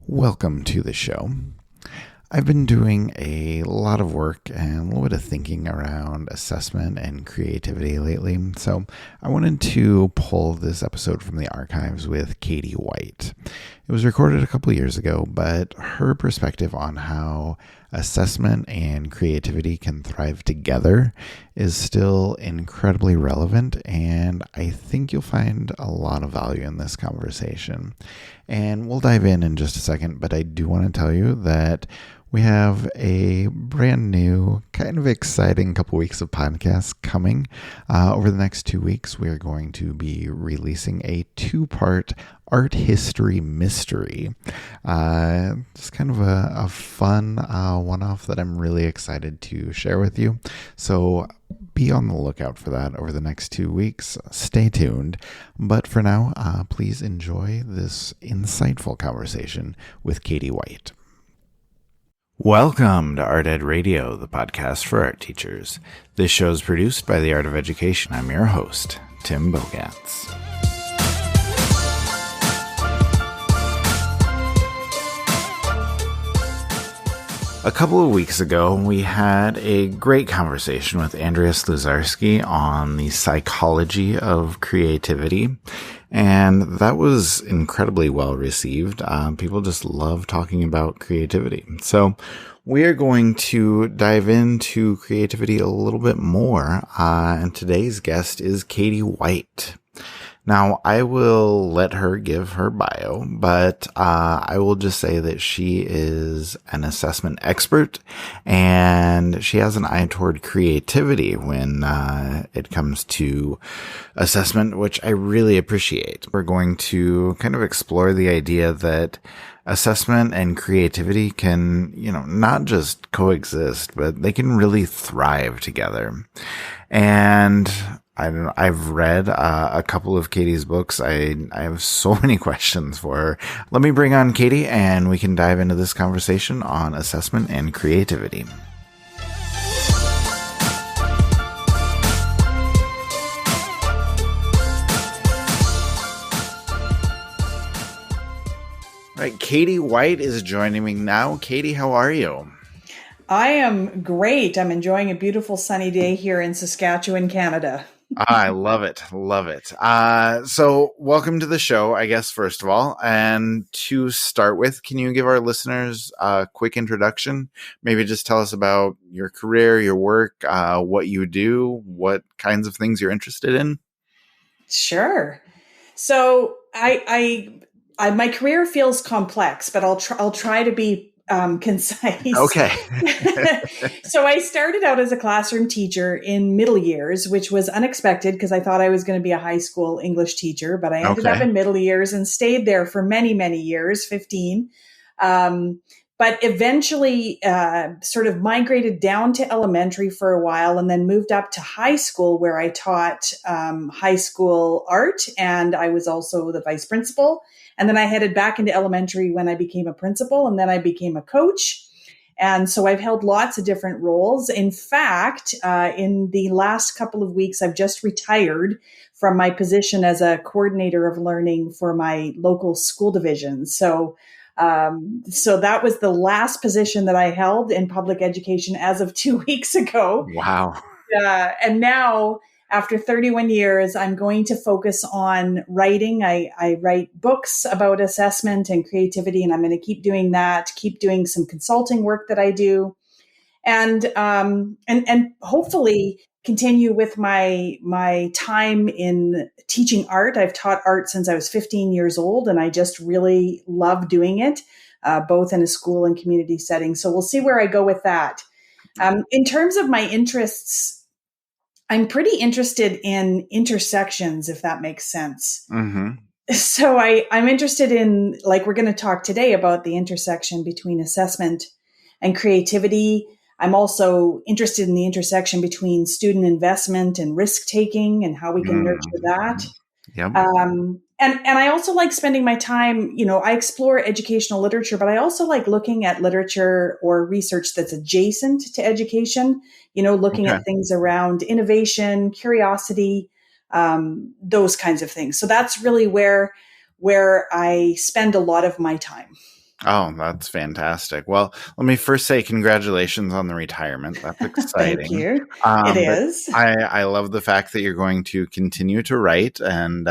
Welcome to the show. I've been doing a lot of work and a little bit of thinking around assessment and creativity lately, so I wanted to pull this episode from the archives with Katie White. It was recorded a couple years ago, but her perspective on how assessment and creativity can thrive together is still incredibly relevant, and I think you'll find a lot of value in this conversation. And we'll dive in just a second, but I do want to tell you that we have a brand new, kind of exciting couple weeks of podcasts coming. Over the next 2 weeks, we are going to be releasing a 2-part art history mystery. Just kind of a fun one-off that I'm really excited to share with you. So be on the lookout for that over the next 2 weeks. Stay tuned. But for now, please enjoy this insightful conversation with Katie White. Welcome to Art Ed Radio, the podcast for art teachers. This show is produced by the Art of Education. I'm your host, Tim Bogatz. A couple of weeks ago, we had a great conversation with Andreas Luzarski on the psychology of creativity, and that was incredibly well received. People just love talking about creativity. So we are going to dive into creativity a little bit more, and today's guest is Katie White. Now, I will let her give her bio, but I will just say that she is an assessment expert, and she has an eye toward creativity when it comes to assessment, which I really appreciate. We're going to kind of explore the idea that assessment and creativity can, not just coexist, but they can really thrive together. And I've read a couple of Katie's books. I have so many questions for her. Let me bring on Katie and we can dive into this conversation on assessment and creativity. All right, Katie White is joining me now. Katie, how are you? I am great. I'm enjoying a beautiful sunny day here in Saskatchewan, Canada. I love it. Love it. So welcome to the show, I guess, first of all. And to start with, can you give our listeners a quick introduction? Maybe just tell us about your career, your work, what you do, what kinds of things you're interested in. Sure. So I my career feels complex, but I'll try to be concise. Okay. So I started out as a classroom teacher in middle years, which was unexpected because I thought I was going to be a high school English teacher, but I ended up in middle years and stayed there for many, many years, 15. But eventually sort of migrated down to elementary for a while and then moved up to high school where I taught high school art, and I was also the vice principal. And then I headed back into elementary when I became a principal, and then I became a coach. And so I've held lots of different roles. In fact, in the last couple of weeks, I've just retired from my position as a coordinator of learning for my local school division. So that was the last position that I held in public education as of 2 weeks ago. Wow. And now, after 31 years, I'm going to focus on writing. I write books about assessment and creativity, and I'm going to keep doing that, keep doing some consulting work that I do, and hopefully continue with my time in teaching art. I've taught art since I was 15 years old, and I just really love doing it, both in a school and community setting. So we'll see where I go with that. In terms of my interests, I'm pretty interested in intersections, if that makes sense. Mm-hmm. So I'm interested in, like, we're going to talk today about the intersection between assessment and creativity. I'm also interested in the intersection between student investment and risk taking and how we can nurture that. Yep. And I also like spending my time, I explore educational literature, but I also like looking at literature or research that's adjacent to education, looking at things around innovation, curiosity, those kinds of things. So that's really where I spend a lot of my time. Oh, that's fantastic. Well, let me first say congratulations on the retirement. That's Thank exciting. you. It But is. I love the fact that you're going to continue to write, and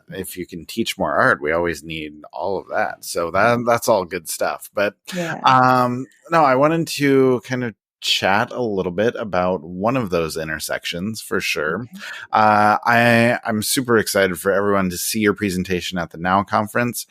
if you can teach more art, we always need all of that. So that's all good stuff. But Yeah. no, I wanted to kind of chat a little bit about one of those intersections for sure. Okay. I'm super excited for everyone to see your presentation at the Now conference,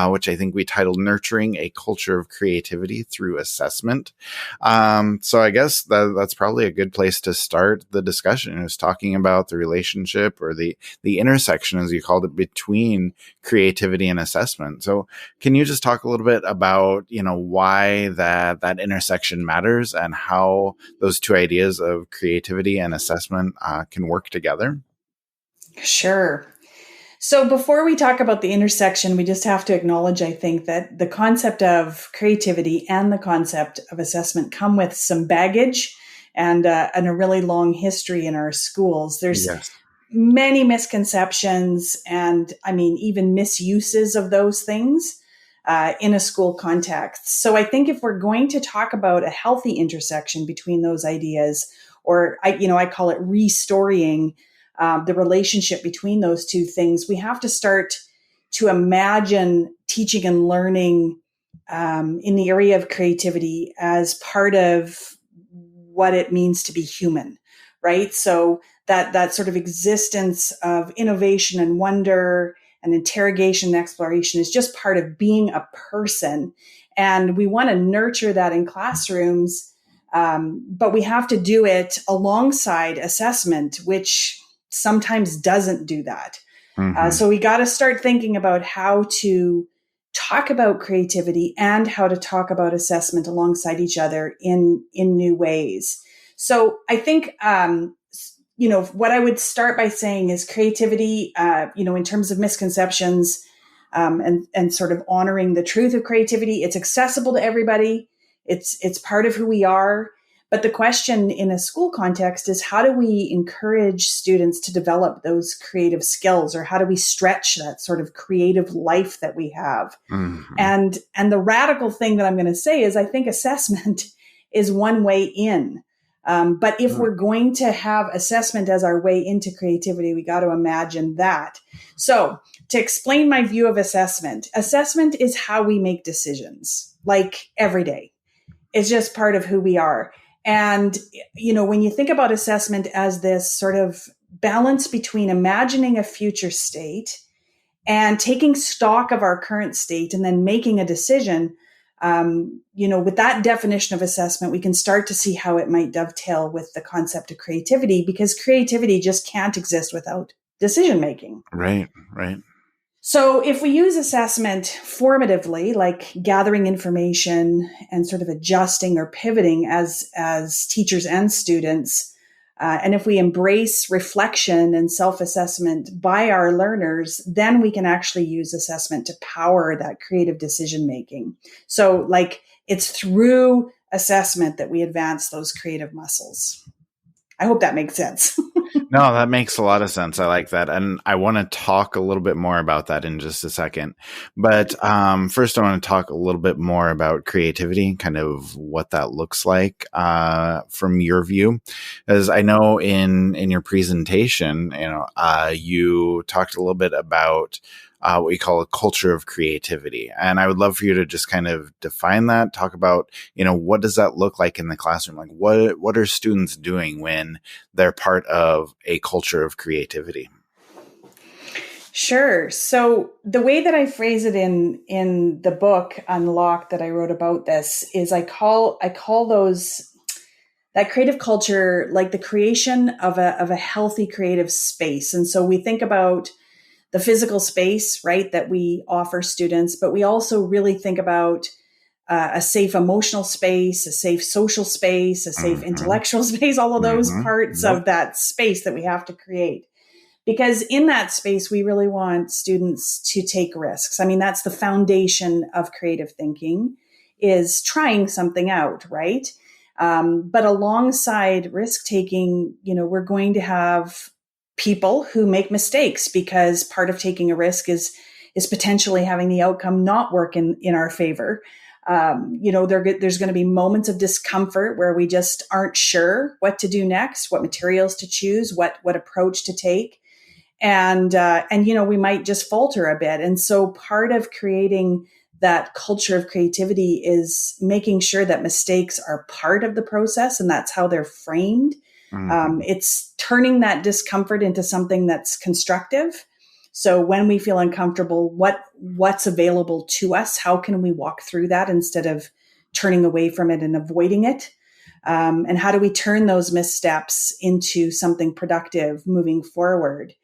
which I think we titled "Nurturing a Culture of Creativity Through Assessment." So I guess that's probably a good place to start the discussion. Is talking about the relationship or the intersection, as you called it, between creativity and assessment. So can you just talk a little bit about, why that intersection matters and how those two ideas of creativity and assessment can work together? Sure. So before we talk about the intersection, we just have to acknowledge, I think, that the concept of creativity and the concept of assessment come with some baggage and a really long history in our schools. There's Yes. many misconceptions and, I mean, even misuses of those things in a school context. So I think if we're going to talk about a healthy intersection between those ideas, or I call it restoring the relationship between those two things, we have to start to imagine teaching and learning in the area of creativity as part of what it means to be human, right? So that sort of existence of innovation and wonder and interrogation and exploration is just part of being a person. And we want to nurture that in classrooms, but we have to do it alongside assessment, which sometimes doesn't do that. Mm-hmm. So we got to start thinking about how to talk about creativity and how to talk about assessment alongside each other in new ways. So I think what I would start by saying is creativity, in terms of misconceptions, and sort of honoring the truth of creativity. It's accessible to everybody. It's part of who we are. But the question in a school context is, how do we encourage students to develop those creative skills, or how do we stretch that sort of creative life that we have? Mm-hmm. And the radical thing that I'm going to say is, I think assessment is one way in. But if we're going to have assessment as our way into creativity, we got to imagine that. So to explain my view of assessment is how we make decisions, like every day. It's just part of who we are. And, when you think about assessment as this sort of balance between imagining a future state and taking stock of our current state and then making a decision, with that definition of assessment, we can start to see how it might dovetail with the concept of creativity, because creativity just can't exist without decision making. Right, right. So if we use assessment formatively, like gathering information and sort of adjusting or pivoting as teachers and students, and if we embrace reflection and self-assessment by our learners, then we can actually use assessment to power that creative decision-making. So it's through assessment that we advance those creative muscles. I hope that makes sense. No, that makes a lot of sense. I like that. And I want to talk a little bit more about that in just a second. But first, I want to talk a little bit more about creativity, kind of what that looks like from your view. As I know in your presentation, you talked a little bit about what you call a culture of creativity. And I would love for you to just kind of define that, talk about, what does that look like in the classroom? Like what are students doing when they're part of a culture of creativity? Sure. So the way that I phrase it in the book Unlocked that I wrote about this is I call those, that creative culture, like the creation of a healthy creative space. And so we think about the physical space, right, that we offer students, but we also really think about a safe emotional space, a safe social space, a safe intellectual space, all of those parts of that space that we have to create. Because in that space, we really want students to take risks. I mean, that's the foundation of creative thinking, is trying something out, right? But alongside risk taking, we're going to have people who make mistakes, because part of taking a risk is is potentially having the outcome not work in our favor. There's going to be moments of discomfort where we just aren't sure what to do next, what materials to choose, what approach to take. And we might just falter a bit. And so part of creating that culture of creativity is making sure that mistakes are part of the process, and that's how they're framed. Mm-hmm. It's turning that discomfort into something that's constructive. So when we feel uncomfortable, what's available to us? How can we walk through that instead of turning away from it and avoiding it? And how do we turn those missteps into something productive moving forward?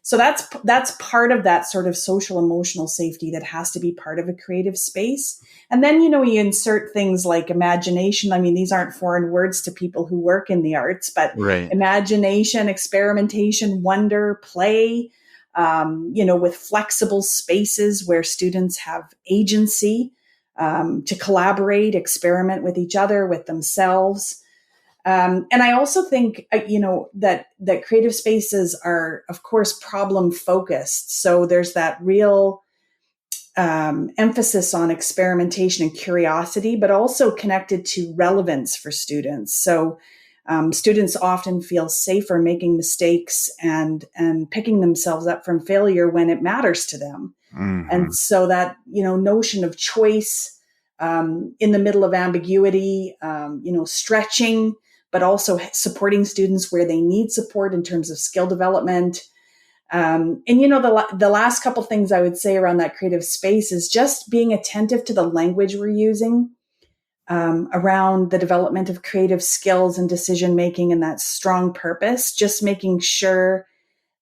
So that's part of that sort of social emotional safety that has to be part of a creative space. And then, we insert things like imagination. I mean, these aren't foreign words to people who work in the arts, but right. Imagination, experimentation, wonder, play, with flexible spaces where students have agency to collaborate, experiment with each other, with themselves. And I also think, that creative spaces are, of course, problem focused. So there's that real emphasis on experimentation and curiosity, but also connected to relevance for students. So students often feel safer making mistakes and picking themselves up from failure when it matters to them. Mm-hmm. And so that, notion of choice in the middle of ambiguity, stretching, but also supporting students where they need support in terms of skill development. The last couple things I would say around that creative space is just being attentive to the language we're using around the development of creative skills and decision-making and that strong purpose, just making sure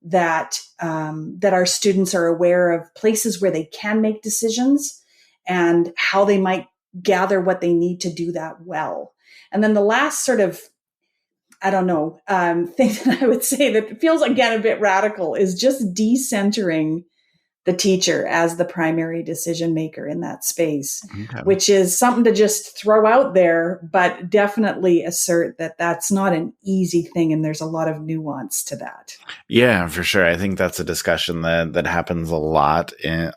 that our students are aware of places where they can make decisions and how they might gather what they need to do that well. And then the last sort of thing that I would say that feels, again, a bit radical is just decentering the teacher as the primary decision maker in that space, okay. Which is something to just throw out there, but definitely assert that that's not an easy thing. And there's a lot of nuance to that. Yeah, for sure. I think that's a discussion that happens a lot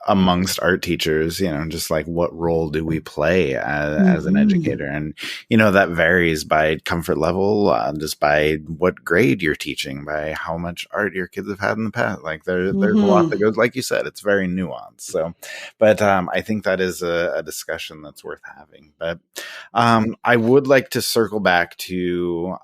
amongst art teachers, just like what role do we play as an educator? And, that varies by comfort level, just by what grade you're teaching, by how much art your kids have had in the past. Like there's a lot that goes, like you said, it's very nuanced. So, but I think that is a discussion that's worth having. But I would like to circle back to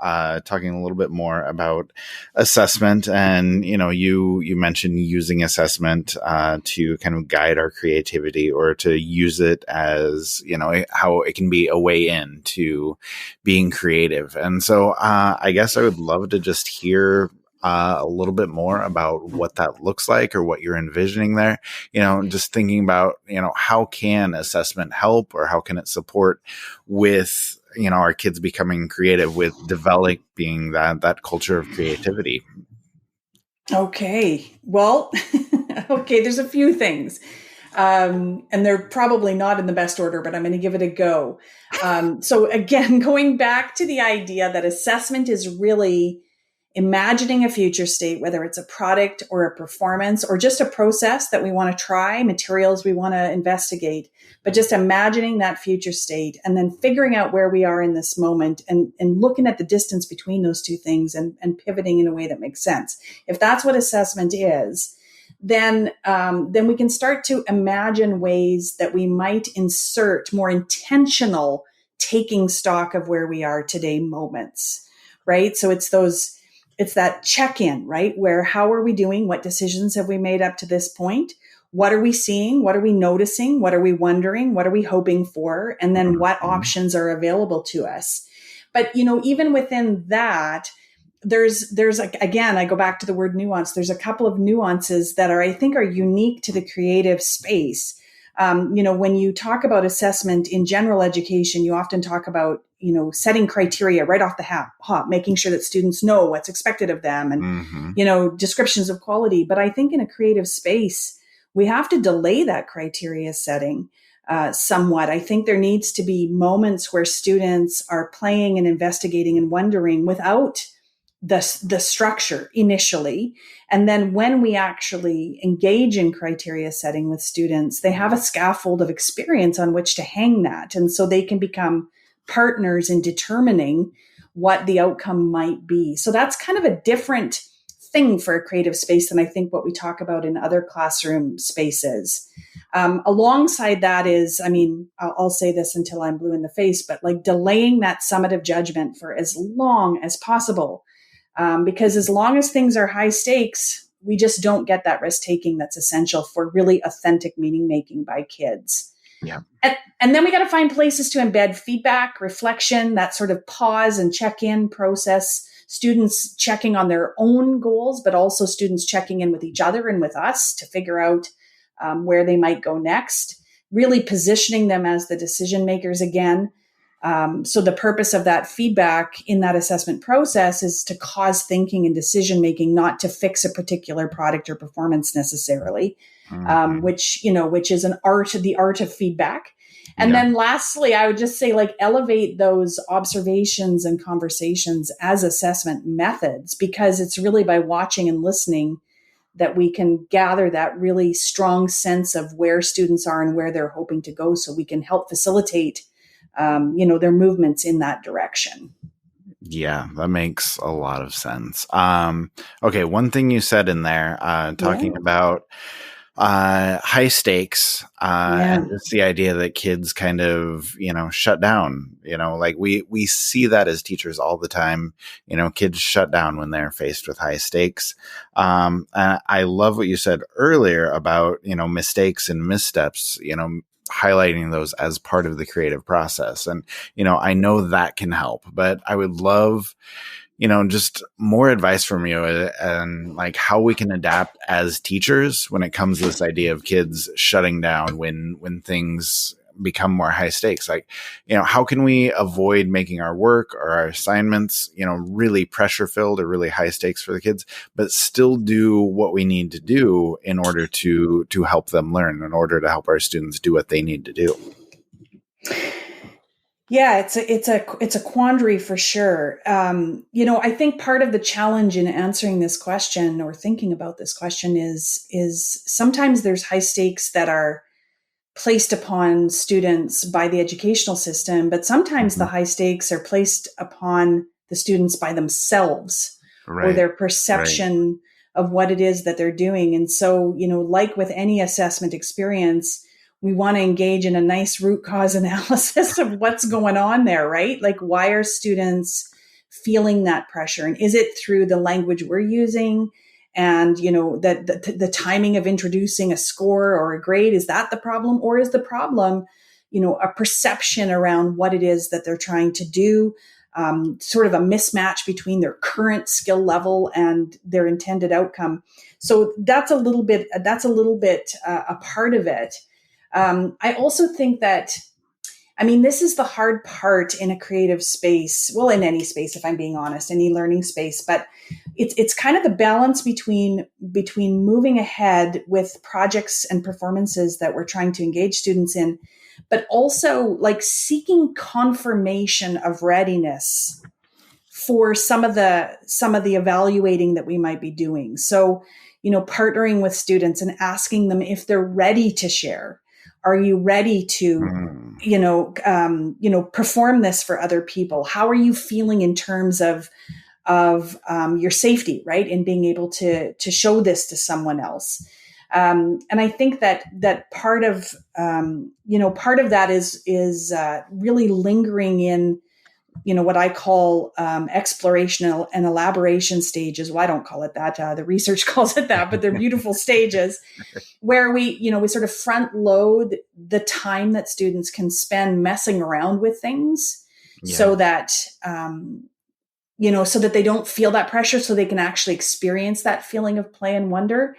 talking a little bit more about assessment. And, you mentioned using assessment to kind of guide our creativity or to use it as, how it can be a way in to being creative. And so I guess I would love to just hear a little bit more about what that looks like or what you're envisioning there, just thinking about, how can assessment help or how can it support with, our kids becoming creative with developing that culture of creativity. Okay. Well, there's a few things. And they're probably not in the best order, but I'm going to give it a go. So again, going back to the idea that assessment is really imagining a future state, whether it's a product or a performance or just a process that we want to try, materials we want to investigate, but just imagining that future state and then figuring out where we are in this moment and looking at the distance between those two things and pivoting in a way that makes sense. If that's what assessment is, then we can start to imagine ways that we might insert more intentional taking stock of where we are today moments, right? So it's that check-in, right? Where, how are we doing? What decisions have we made up to this point? What are we seeing? What are we noticing? What are we wondering? What are we hoping for? And then what options are available to us? But, even within that, there's again, I go back to the word nuance. There's a couple of nuances that I think are unique to the creative space. When you talk about assessment in general education, you often talk about, setting criteria right off the hop, making sure that students know what's expected of them and, descriptions of quality. But I think in a creative space, we have to delay that criteria setting somewhat. I think there needs to be moments where students are playing and investigating and wondering without the structure initially. And then when we actually engage in criteria setting with students, they have a scaffold of experience on which to hang that. And so they can become partners in determining what the outcome might be. So that's kind of a different thing for a creative space than I think what we talk about in other classroom spaces. Alongside that is, I mean, I'll say this until I'm blue in the face, but like delaying that summative judgment for as long as possible. Because as long as things are high stakes, we just don't get that risk taking that's essential for really authentic meaning making by kids. Yeah. And then we got to find places to embed feedback, reflection, that sort of pause and check-in process, students checking on their own goals, but also students checking in with each other and with us to figure out where they might go next, really positioning them as the decision makers again. So the purpose of that feedback in that assessment process is to cause thinking and decision making, not to fix a particular product or performance necessarily, which is the art of feedback. And then lastly, I would just say like elevate those observations and conversations as assessment methods, because it's really by watching and listening that we can gather that really strong sense of where students are and where they're hoping to go, so we can help facilitate their movements in that direction. Yeah, that makes a lot of sense. Okay, one thing you said in there, talking about high stakes, and it's the idea that kids kind of, shut down, like we see that as teachers all the time, kids shut down when they're faced with high stakes. I love what you said earlier about, mistakes and missteps, highlighting those as part of the creative process. And, I know that can help, but I would love, just more advice from you and like how we can adapt as teachers when it comes to this idea of kids shutting down when things become more high stakes. Like, how can we avoid making our work or our assignments, really pressure filled or really high stakes for the kids, but still do what we need to do in order to help them learn, in order to help our students do what they need to do? Yeah, it's a quandary for sure. I think part of the challenge in answering this question or thinking about this question is sometimes there's high stakes that are placed upon students by the educational system, but sometimes the high stakes are placed upon the students by themselves or their perception of what it is that they're doing. And so, like with any assessment experience, we want to engage in a nice root cause analysis of what's going on there, right? Like, why are students feeling that pressure? And is it through the language we're using? And, that the timing of introducing a score or a grade, is that the problem? Or is the problem, a perception around what it is that they're trying to do, sort of a mismatch between their current skill level and their intended outcome? So that's a little bit a part of it. I also think that, this is the hard part in a creative space. Well, in any space, if I'm being honest, any learning space, but it's kind of the balance between moving ahead with projects and performances that we're trying to engage students in, but also like seeking confirmation of readiness for some of the evaluating that we might be doing. So, partnering with students and asking them if they're ready to share. Are you ready to, perform this for other people? How are you feeling in terms of your safety, right? And being able to show this to someone else. And I think that part of that is really lingering in, what I call exploration and elaboration stages. Well, I don't call it that. The research calls it that, but they're beautiful stages where we sort of front load the time that students can spend messing around with things so that, so that they don't feel that pressure, so they can actually experience that feeling of play and wonder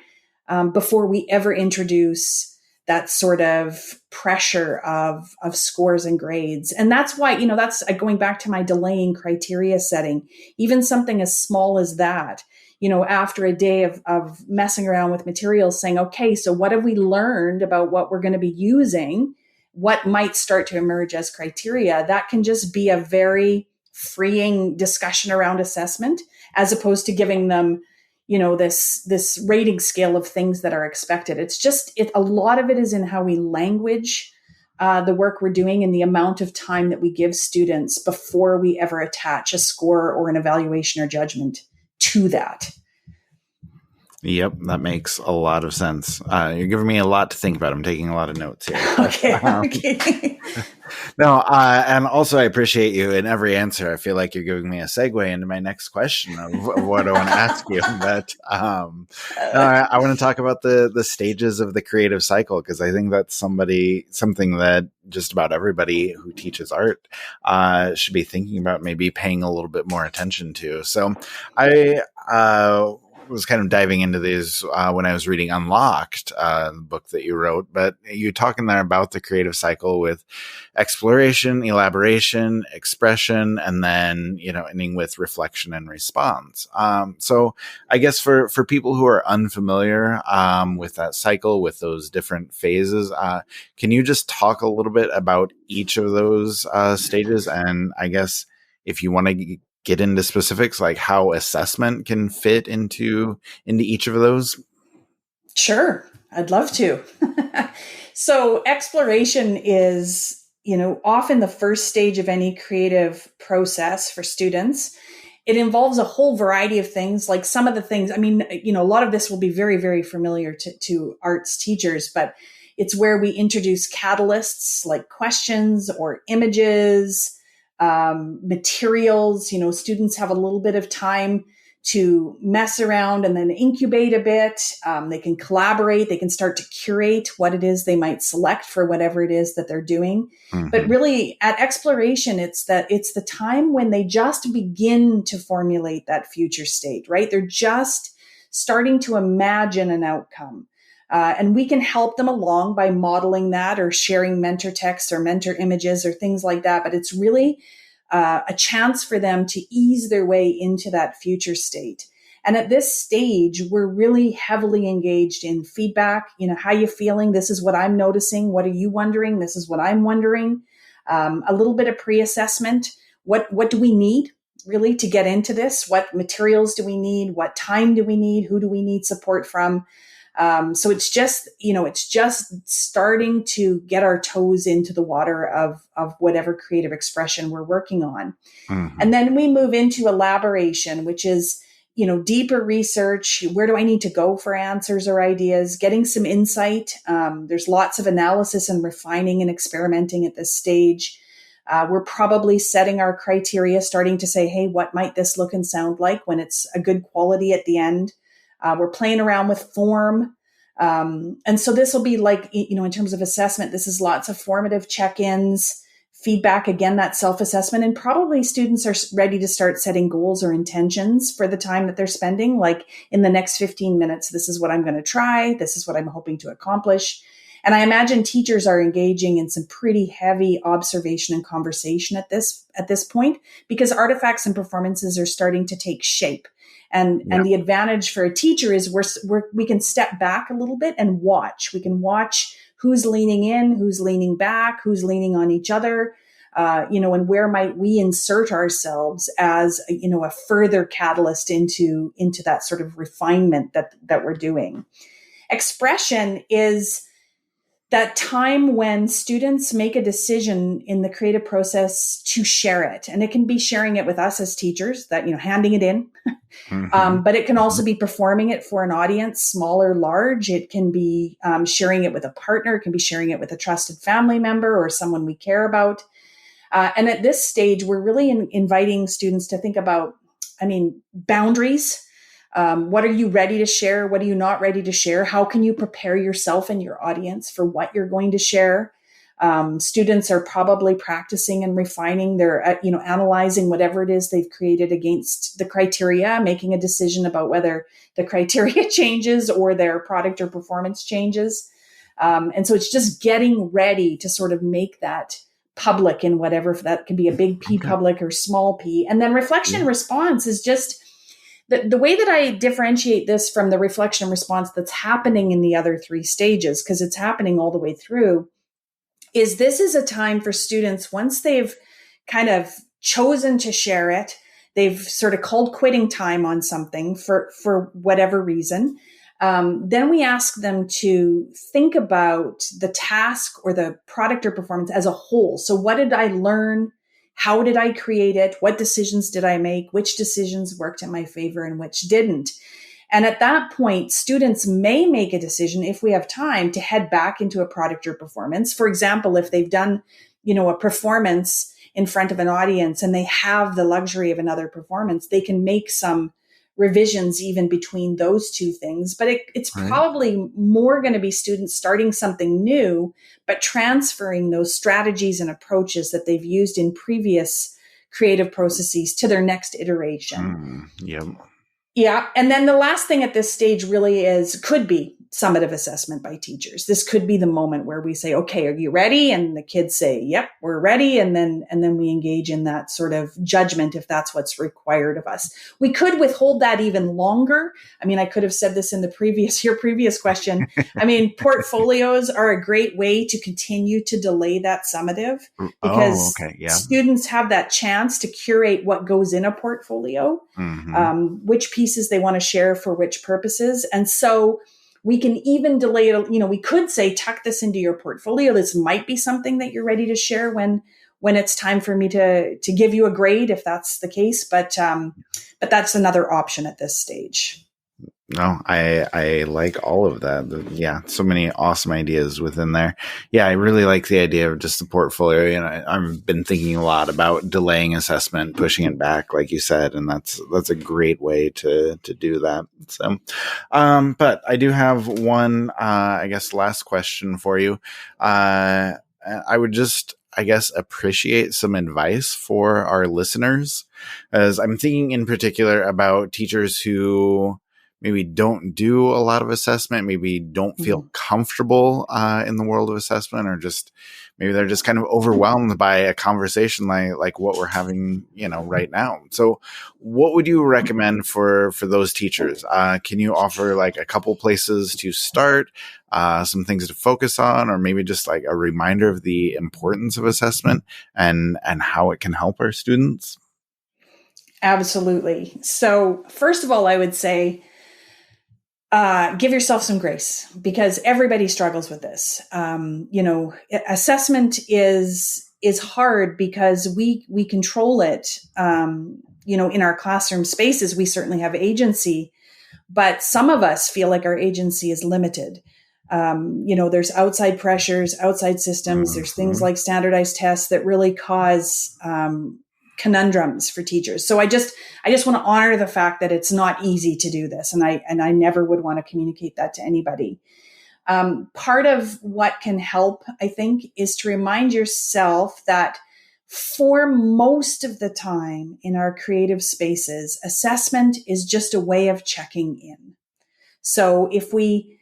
before we ever introduce that sort of pressure of scores and grades. And that's why, that's going back to my delaying criteria setting, even something as small as that, after a day of messing around with materials, saying, okay, so what have we learned about what we're going to be using? What might start to emerge as criteria? That can just be a very freeing discussion around assessment, as opposed to giving them, this rating scale of things that are expected. It's just, a lot of it is in how we language the work we're doing and the amount of time that we give students before we ever attach a score or an evaluation or judgment to that. Yep, that makes a lot of sense. You're giving me a lot to think about. I'm taking a lot of notes here. Okay. No, and also I appreciate you in every answer. I feel like you're giving me a segue into my next question of what I want to ask you. But I want to talk about the stages of the creative cycle, because I think that's something that just about everybody who teaches art should be thinking about, maybe paying a little bit more attention to. So I was kind of diving into these when I was reading Unlocked, the book that you wrote, but you talk in there about the creative cycle with exploration, elaboration, expression, and then, ending with reflection and response. So I guess for people who are unfamiliar with that cycle, with those different phases, can you just talk a little bit about each of those stages? And I guess if you want to get into specifics, like how assessment can fit into each of those? Sure, I'd love to. So exploration is, often the first stage of any creative process for students. It involves a whole variety of things. Like some of the things, a lot of this will be very, very familiar to arts teachers, but it's where we introduce catalysts like questions or images, materials. Students have a little bit of time to mess around and then incubate a bit. They can collaborate. They can start to curate what it is they might select for whatever it is that they're doing. Mm-hmm. But really, at exploration, it's the time when they just begin to formulate that future state, right? They're just starting to imagine an outcome. And we can help them along by modeling that or sharing mentor texts or mentor images or things like that. But it's really a chance for them to ease their way into that future state. And at this stage, we're really heavily engaged in feedback. How you feeling? This is what I'm noticing. What are you wondering? This is what I'm wondering. A little bit of pre-assessment. What do we need really to get into this? What materials do we need? What time do we need? Who do we need support from? So it's just starting to get our toes into the water of whatever creative expression we're working on. Mm-hmm. And then we move into elaboration, which is, deeper research. Where do I need to go for answers or ideas? Getting some insight. There's lots of analysis and refining and experimenting at this stage. We're probably setting our criteria, starting to say, hey, what might this look and sound like when it's a good quality at the end? We're playing around with form. And so this will be like, in terms of assessment, this is lots of formative check-ins, feedback, again, that self-assessment, and probably students are ready to start setting goals or intentions for the time that they're spending. Like in the next 15 minutes, this is what I'm going to try. This is what I'm hoping to accomplish. And I imagine teachers are engaging in some pretty heavy observation and conversation at this point, because artifacts and performances are starting to take shape. And the advantage for a teacher is we can step back a little bit and watch. We can watch who's leaning in, who's leaning back, who's leaning on each other, and where might we insert ourselves as, a further catalyst into that sort of refinement that we're doing. Expression is that time when students make a decision in the creative process to share it. And it can be sharing it with us as teachers, that, handing it in. Mm-hmm. But it can also be performing it for an audience, small or large. It can be sharing it with a partner. It can be sharing it with a trusted family member or someone we care about. And at this stage, we're really inviting students to think about, boundaries. What are you ready to share? What are you not ready to share? How can you prepare yourself and your audience for what you're going to share? Students are probably practicing and refining their, analyzing whatever it is they've created against the criteria, making a decision about whether the criteria changes or their product or performance changes. And so it's just getting ready to sort of make that public in whatever, that can be a big P public or small p. And then reflection response is just, the way that I differentiate this from the reflection response that's happening in the other three stages, because it's happening all the way through, is this is a time for students, once they've kind of chosen to share it. They've sort of called quitting time on something for whatever reason. Then we ask them to think about the task or the product or performance as a whole. So what did I learn? How did I create it? What decisions did I make? Which decisions worked in my favor and which didn't? And at that point, students may make a decision, if we have time, to head back into a product or performance. For example, if they've done, a performance in front of an audience and they have the luxury of another performance, they can make some revisions even between those two things. But it's probably more going to be students starting something new, but transferring those strategies and approaches that they've used in previous creative processes to their next iteration. Yep. Yeah. And then the last thing at this stage really could be summative assessment by teachers. This could be the moment where we say, okay, are you ready? And the kids say, yep, we're ready. And then we engage in that sort of judgment if that's what's required of us. We could withhold that even longer. I mean, I could have said this in your previous question. I mean, portfolios are a great way to continue to delay that summative because students have that chance to curate what goes in a portfolio, which pieces they want to share for which purposes. And so we can even delay it. We could say, tuck this into your portfolio. This might be something that you're ready to share when it's time for me to give you a grade, if that's the case. But that's another option at this stage. No, I like all of that. Yeah, so many awesome ideas within there. Yeah, I really like the idea of just the portfolio. I've been thinking a lot about delaying assessment, pushing it back, like you said, and that's a great way to do that. So, but I do have one, I guess, last question for you. I would just, I guess, appreciate some advice for our listeners, as I'm thinking in particular about teachers who maybe don't do a lot of assessment, maybe don't feel comfortable in the world of assessment, or just maybe they're just kind of overwhelmed by a conversation like what we're having, right now. So what would you recommend for those teachers? Can you offer like a couple places to start, some things to focus on, or maybe just like a reminder of the importance of assessment and how it can help our students? Absolutely. So first of all, I would say, give yourself some grace, because everybody struggles with this. Assessment is hard because we control it. In our classroom spaces, we certainly have agency, but some of us feel like our agency is limited. There's outside pressures, outside systems. There's things like standardized tests that really cause conundrums for teachers. So I just want to honor the fact that it's not easy to do this. And I never would want to communicate that to anybody. Part of what can help, I think, is to remind yourself that for most of the time in our creative spaces, assessment is just a way of checking in. So if we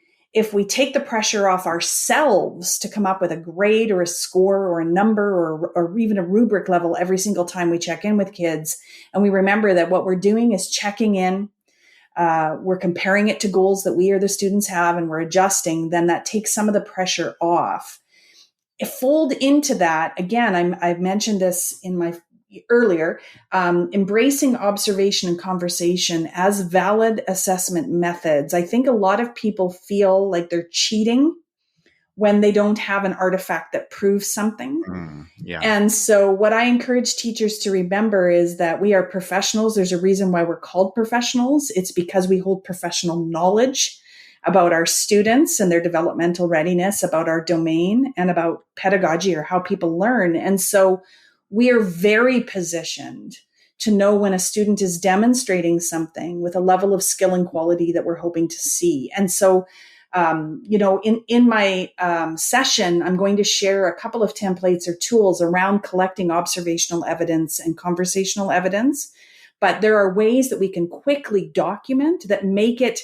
take the pressure off ourselves to come up with a grade or a score or a number or even a rubric level every single time we check in with kids, and we remember that what we're doing is checking in, we're comparing it to goals that we or the students have, and we're adjusting, then that takes some of the pressure off. Fold into that, again, I've mentioned this in my earlier, embracing observation and conversation as valid assessment methods. I think a lot of people feel like they're cheating when they don't have an artifact that proves something. And so what I encourage teachers to remember is that we are professionals. There's a reason why we're called professionals. It's because we hold professional knowledge about our students and their developmental readiness, about our domain, and about pedagogy, or how people learn. And so we are very positioned to know when a student is demonstrating something with a level of skill and quality that we're hoping to see. And so, in my session, I'm going to share a couple of templates or tools around collecting observational evidence and conversational evidence. But there are ways that we can quickly document that make it,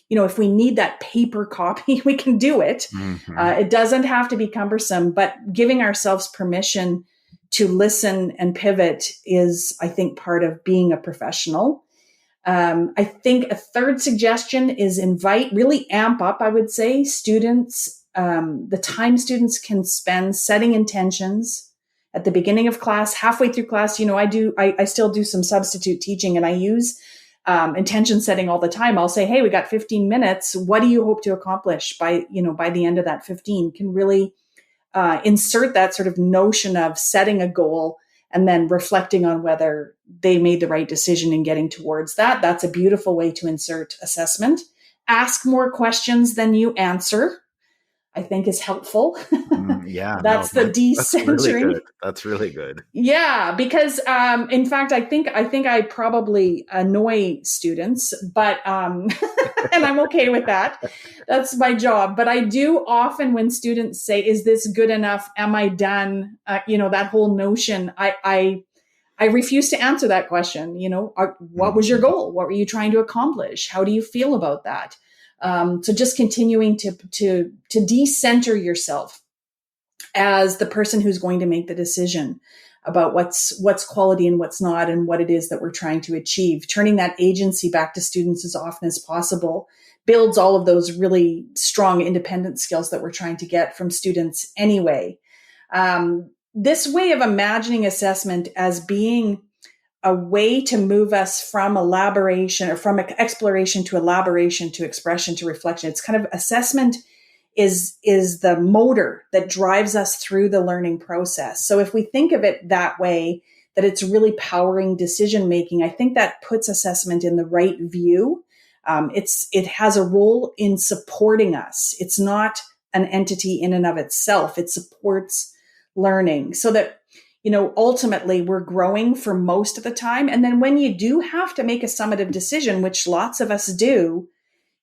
if we need that paper copy, we can do it. It doesn't have to be cumbersome, but giving ourselves permission to listen and pivot is, I think, part of being a professional. I think a third suggestion is really amp up, I would say, students, the time students can spend setting intentions at the beginning of class, halfway through class. I still do some substitute teaching, and I use intention setting all the time. I'll say, hey, we got 15 minutes. What do you hope to accomplish by the end of that 15? Can really insert that sort of notion of setting a goal and then reflecting on whether they made the right decision in getting towards that. That's a beautiful way to insert assessment. Ask more questions than you answer, I think, is helpful. That's the decentering. That's really good. Yeah, because in fact, I think I probably annoy students, but and I'm okay with that. That's my job. But I do often, when students say, "Is this good enough? Am I done?" That whole notion. I refuse to answer that question. What was your goal? What were you trying to accomplish? How do you feel about that? So just continuing to decenter yourself as the person who's going to make the decision about what's quality and what's not, and what it is that we're trying to achieve. Turning that agency back to students as often as possible builds all of those really strong independent skills that we're trying to get from students anyway. This way of imagining assessment as being a way to move us from elaboration, or from exploration to elaboration to expression to reflection. It's kind of, assessment is the motor that drives us through the learning process. So if we think of it that way, that it's really powering decision making, I think that puts assessment in the right view. It has a role in supporting us. It's not an entity in and of itself. It supports learning so that, ultimately we're growing for most of the time. And then when you do have to make a summative decision, which lots of us do,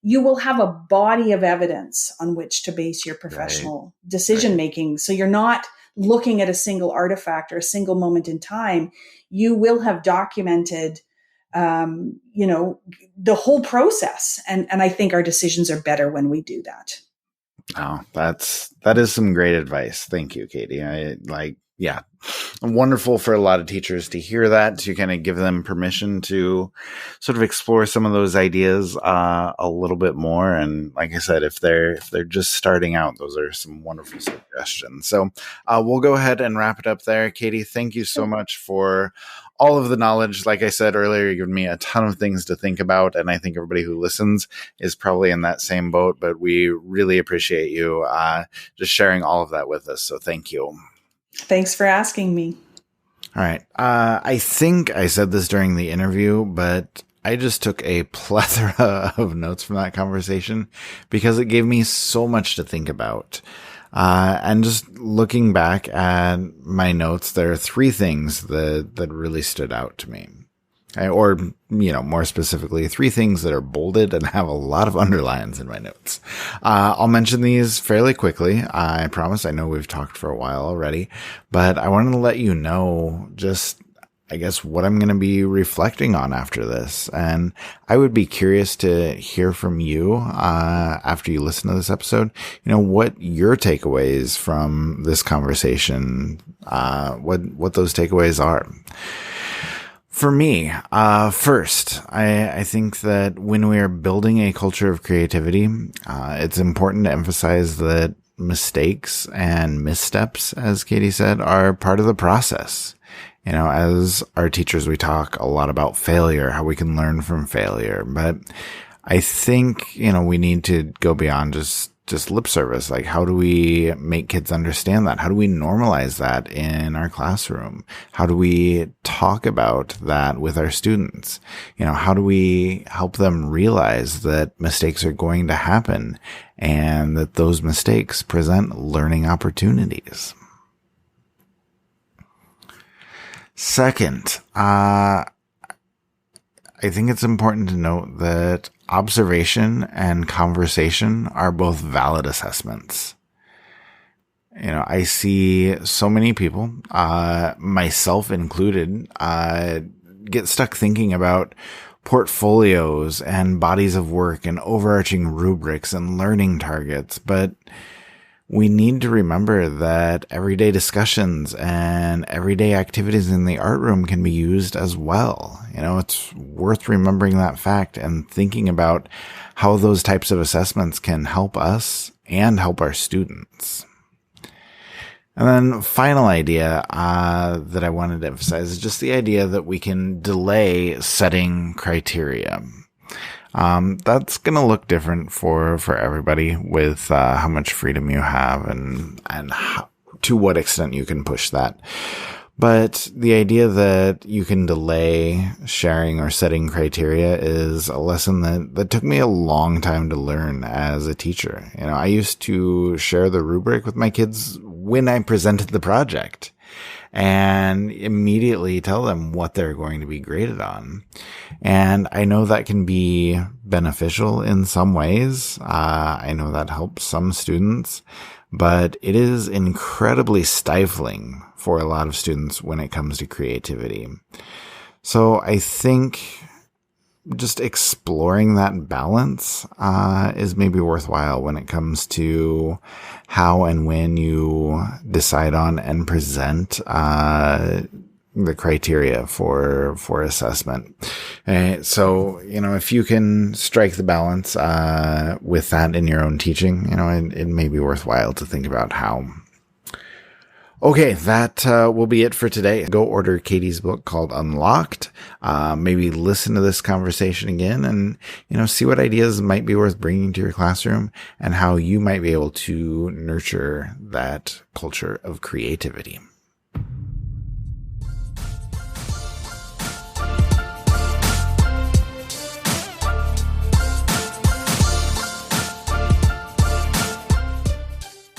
you will have a body of evidence on which to base your professional decision making. So you're not looking at a single artifact or a single moment in time. You will have documented, the whole process. And I think our decisions are better when we do that. Oh, that is some great advice. Thank you, Katie. Wonderful for a lot of teachers to hear that, to kind of give them permission to sort of explore some of those ideas a little bit more. And like I said, if they're just starting out, those are some wonderful suggestions. So we'll go ahead and wrap it up there. Katie, thank you so much for all of the knowledge. Like I said earlier, you've given me a ton of things to think about, and I think everybody who listens is probably in that same boat, but we really appreciate you just sharing all of that with us. So thank you. Thanks for asking me. All right. I think I said this during the interview, but I just took a plethora of notes from that conversation because it gave me so much to think about. And just looking back at my notes, there are three things that really stood out to me. Or, more specifically, three things that are bolded and have a lot of underlines in my notes. I'll mention these fairly quickly. I promise. I know we've talked for a while already, but I wanted to let you know just, I guess, what I'm going to be reflecting on after this. And I would be curious to hear from you, after you listen to this episode, what your takeaways from this conversation, what those takeaways are. For me, first, I think that when we are building a culture of creativity, it's important to emphasize that mistakes and missteps, as Katie said, are part of the process. As our teachers, we talk a lot about failure, how we can learn from failure. But I think, we need to go beyond just lip service. Like, how do we make kids understand that? How do we normalize that in our classroom? How do we talk about that with our students? How do we help them realize that mistakes are going to happen and that those mistakes present learning opportunities? Second, I think it's important to note that observation and conversation are both valid assessments. I see so many people, myself included, get stuck thinking about portfolios and bodies of work and overarching rubrics and learning targets, but we need to remember that everyday discussions and everyday activities in the art room can be used as well. It's worth remembering that fact and thinking about how those types of assessments can help us and help our students. And then final idea that I wanted to emphasize is just the idea that we can delay setting criteria. That's going to look different for everybody with how much freedom you have and to what extent you can push that. But the idea that you can delay sharing or setting criteria is a lesson that took me a long time to learn as a teacher. I used to share the rubric with my kids when I presented the project and immediately tell them what they're going to be graded on. And I know that can be beneficial in some ways. I know that helps some students, but it is incredibly stifling for a lot of students when it comes to creativity. So I think just exploring that balance is maybe worthwhile when it comes to how and when you decide on and present the criteria for assessment. So, if you can strike the balance with that in your own teaching, it may be worthwhile to think about how. Okay, that will be it for today. Go order Katie's book called Unlocked. Maybe listen to this conversation again and, see what ideas might be worth bringing to your classroom and how you might be able to nurture that culture of creativity.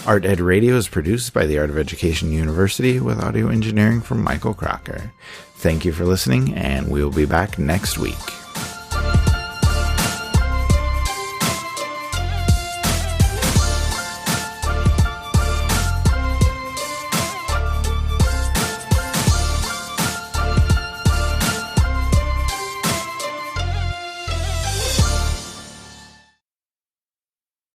Art Ed Radio is produced by the Art of Education University with audio engineering from Michael Crocker. Thank you for listening, and we'll be back next week.